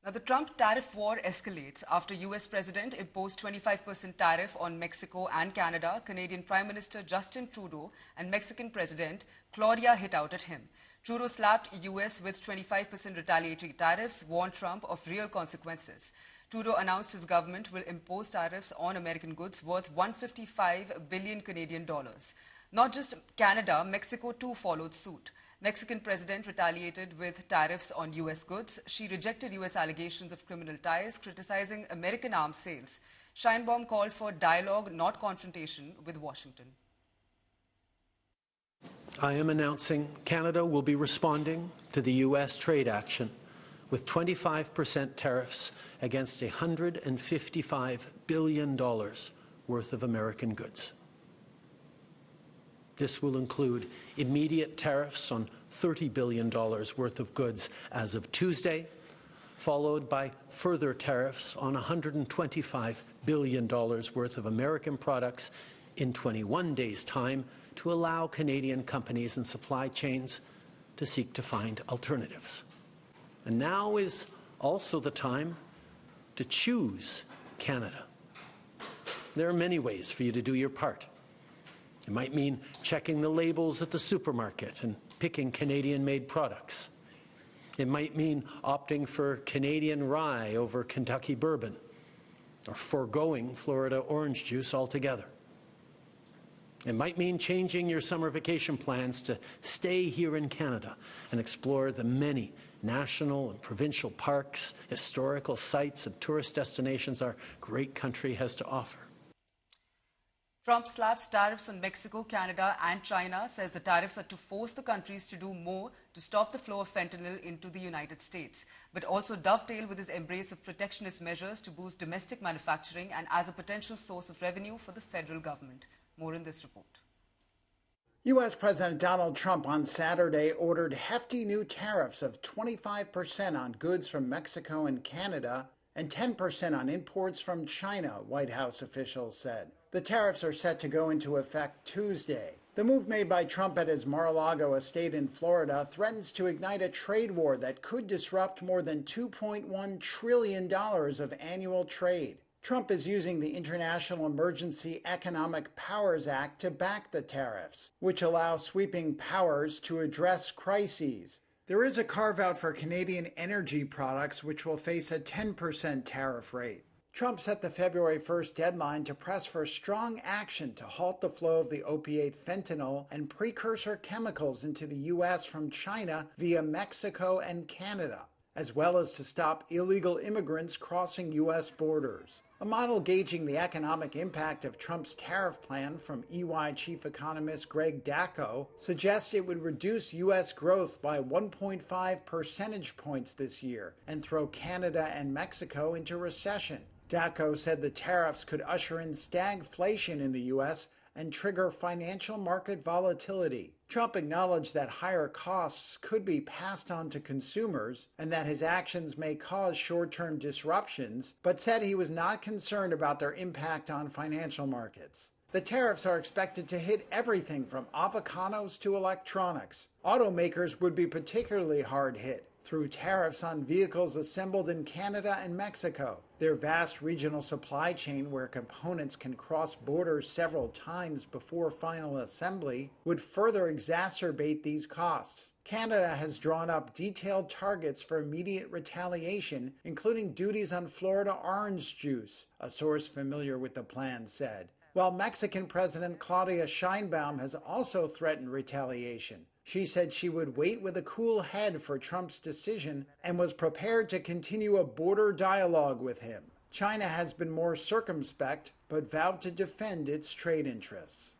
Now, the Trump tariff war escalates after US President imposed 25% tariff on Mexico and Canada. Canadian Prime Minister Justin Trudeau and Mexican President Claudia hit out at him. Trudeau slapped US with 25% retaliatory tariffs, warned Trump of real consequences. Trudeau announced his government will impose tariffs on American goods worth 155 billion Canadian dollars. Not just Canada, Mexico too followed suit. Mexican president retaliated with tariffs on US goods. She rejected US allegations of criminal ties, criticizing American arms sales. Sheinbaum called for dialogue, not confrontation, with Washington. I am announcing Canada will be responding to the US trade action with 25% tariffs against $155 billion worth of American goods. This will include immediate tariffs on $30 billion worth of goods as of Tuesday, followed by further tariffs on $125 billion worth of American products in 21 days' time to allow Canadian companies and supply chains to seek to find alternatives. And now is also the time to choose Canada. There are many ways for you to do your part. It might mean checking the labels at the supermarket and picking Canadian-made products. It might mean opting for Canadian rye over Kentucky bourbon, or foregoing Florida orange juice altogether. It might mean changing your summer vacation plans to stay here in Canada and explore the many national and provincial parks, historical sites, and tourist destinations our great country has to offer. Trump slaps tariffs on Mexico, Canada and China, says the tariffs are to force the countries to do more to stop the flow of fentanyl into the United States, but also dovetail with his embrace of protectionist measures to boost domestic manufacturing and as a potential source of revenue for the federal government. More in this report. U.S. President Donald Trump on Saturday ordered hefty new tariffs of 25% on goods from Mexico and Canada and 10% on imports from China, White House officials said. The tariffs are set to go into effect Tuesday. The move made by Trump at his Mar-a-Lago estate in Florida threatens to ignite a trade war that could disrupt more than $2.1 trillion of annual trade. Trump is using the International Emergency Economic Powers Act to back the tariffs, which allow sweeping powers to address crises. There is a carve-out for Canadian energy products, which will face a 10% tariff rate. Trump set the February 1st deadline to press for strong action to halt the flow of the opiate fentanyl and precursor chemicals into the U.S. from China via Mexico and Canada, as well as to stop illegal immigrants crossing U.S. borders. A model gauging the economic impact of Trump's tariff plan from EY chief economist Greg Dacko suggests it would reduce U.S. growth by 1.5 percentage points this year and throw Canada and Mexico into recession. Dacko said the tariffs could usher in stagflation in the U.S. and trigger financial market volatility. Trump acknowledged that higher costs could be passed on to consumers and that his actions may cause short-term disruptions, but said he was not concerned about their impact on financial markets. The tariffs are expected to hit everything from avocados to electronics. Automakers would be particularly hard hit through tariffs on vehicles assembled in Canada and Mexico. Their vast regional supply chain, where components can cross borders several times before final assembly, would further exacerbate these costs. Canada has drawn up detailed targets for immediate retaliation, including duties on Florida orange juice, a source familiar with the plan said. While Mexican President Claudia Sheinbaum has also threatened retaliation. She said she would wait with a cool head for Trump's decision and was prepared to continue a border dialogue with him. China has been more circumspect, but vowed to defend its trade interests.